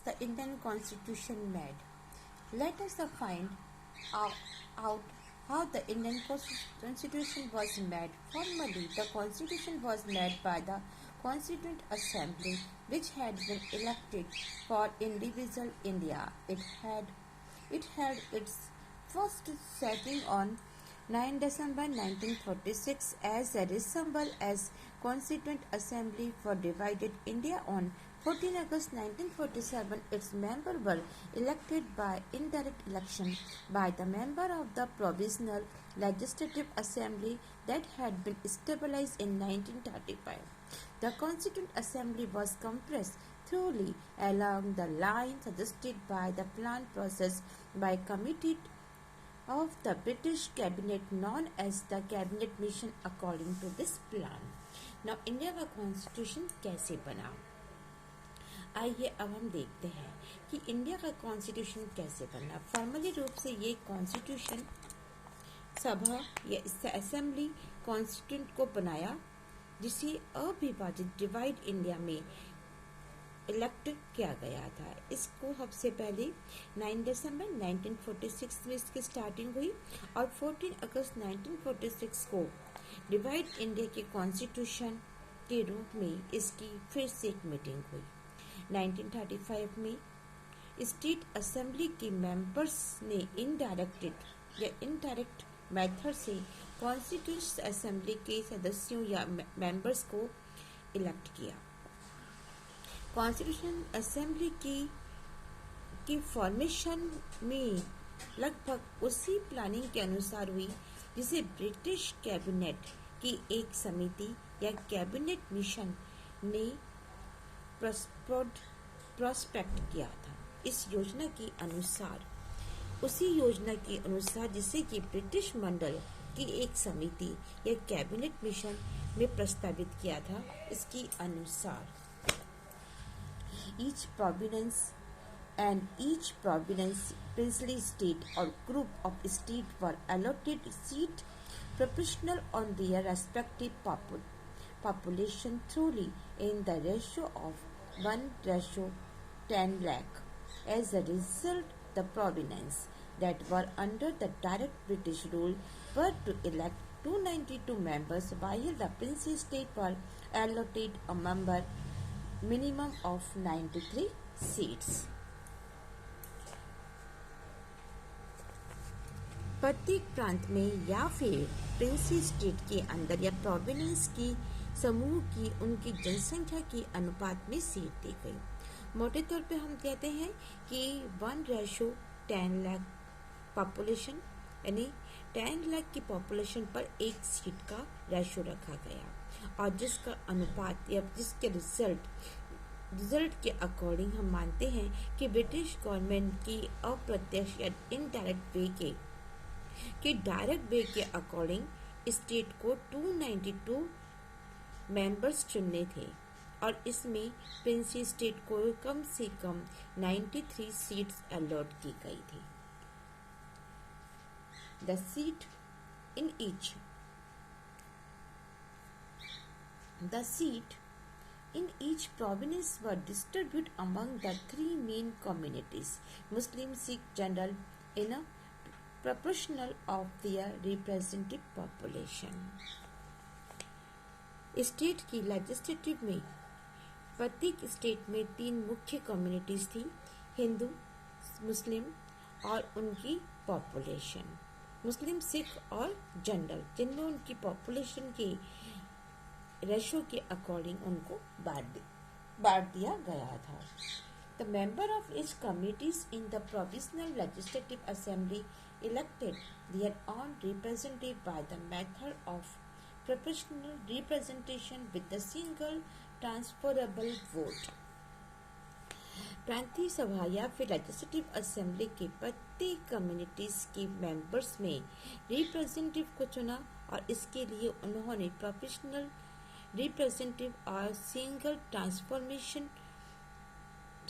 the Indian Constitution made? Let us find out how the Indian Constitution was made. Formally, the Constitution was made by the Constituent Assembly, which had been elected for indivisible India. It had its first sitting on 9 December 1946 as a resembled as Constituent Assembly for divided India. On 14 August 1947, its members were elected by indirect election by the member of the Provisional Legislative Assembly that had been established in 1935. The Constituent Assembly was compressed thoroughly along the line suggested by the planned process by committee of the British cabinet known as the cabinet mission according to this plan. Now India का constitution कैसे बना? आइए अब हम देखते हैं कि India का कॉन्स्टिट्यूशन कैसे बना। फॉर्मली रूप से ये कॉन्स्टिट्यूशन सभा या असेंबली कॉन्स्टिट्यूंट को बनाया जिसे अविभाजित डिवाइड इंडिया में इलेक्ट किया गया था। इसको सबसे पहले 9 दिसंबर 1946 में इसकी स्टार्टिंग हुई और 14 अगस्त 1946 को डिवाइड इंडिया के कॉन्स्टिट्यूशन के रूप में इसकी फिर से एक मीटिंग हुई। 1935 में स्टेट असेंबली के मेंबर्स ने इनडायरेक्ट मेथड से कॉन्स्टिट्यूशन असेंबली के सदस्यों या मेंबर्स को इलेक्ट किया। कॉन्स्टिट्यूशन असेंबली की फॉर्मेशन में लगभग उसी प्लानिंग के अनुसार हुई जिसे ब्रिटिश कैबिनेट की एक समिति या कैबिनेट मिशन ने प्रोस्पेक्ट किया था। इस योजना के अनुसार जिसे कि ब्रिटिश मंडल की एक समिति या कैबिनेट मिशन में प्रस्तावित किया था, इसके अनुसार each province, princely state or group of state were allotted seat proportional on their respective population thoroughly in the ratio of 1:10 lakh. As a result, the provinces that were under the direct British rule were to elect 292 members, while the princely state were allotted a minimum of 93 seats. प्रत्येक प्रांत में या फिर Princy state के अंदर या province की समूह की उनकी जनसंख्या के अनुपात में सीट दी गई। मोटे तौर पे हम कहते हैं कि 1:10 लाख पॉपुलेशन यानी 10 लाख की पॉपुलेशन पर एक सीट का रेशो रखा गया और जिसका अनुपात या जिसके रिजल्ट के अकॉर्डिंग हम मानते हैं कि ब्रिटिश गवर्नमेंट की अप्रत्यक्ष या इनडायरेक्ट वे के डायरेक्ट वे के अकॉर्डिंग स्टेट को 292 मेंबर्स चुनने थे और इसमें प्रिंसी स्टेट को कम से कम 93 सीट्स अलॉट की गई थी। The seat in each province were distributed among the three main communities, Muslim, Sikh, General, in a proportional of their representative population. State की लेजिस्लेटिव में प्रत्येक स्टेट में 3 मुख्य कम्युनिटीज थी, हिंदू, मुस्लिम और उनकी पॉपुलेशन, मुस्लिम, सिख और जनरल, जिनमें उनकी पॉपुलेशन के रेशो के अकॉर्डिंग उनको बांट दिया गया था। The member of each communities in the provisional legislative assembly elected their own representative by the method of proportional representation with a single transferable vote. प्रांतीय सभा या फिर लेजिस्लेटिव असेंबली के प्रत्येक कम्युनिटीज के मेंबर्स में रिप्रेजेंटेटिव को चुना और इसके लिए उन्होंने प्रोपोर्शनल रिप्रेजेंटेटिव और सिंगल ट्रांसफॉर्मेशन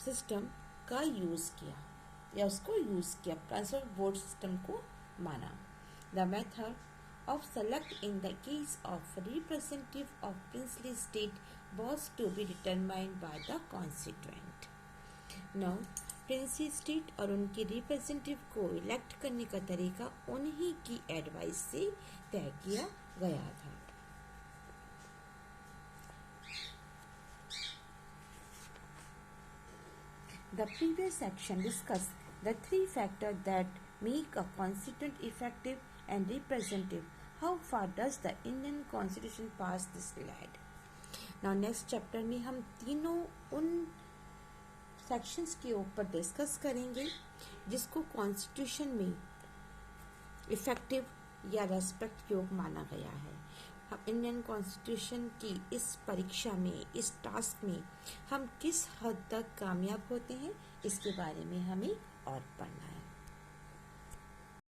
सिस्टम का यूज किया ट्रांसफर वोट सिस्टम को माना। The method of select in the case of representative of princely state was to be determined by the constituent. Now Tennessee state और उनके representative को elect करने का तरीका उन्हीं की एडवाइस से तय किया गया था। The previous section discussed the three factors that make a constituent effective and representative. How far does the Indian Constitution pass this slide? Now next chapter में हम तीनों उन सेक्शंस के ऊपर डिस्कस करेंगे जिसको कॉन्स्टिट्यूशन में इफेक्टिव या रेस्पेक्ट योग्य माना गया है। हम इंडियन कॉन्स्टिट्यूशन की इस परीक्षा में, इस टास्क में हम किस हद तक कामयाब होते हैं, इसके बारे में हमें और पढ़ना है।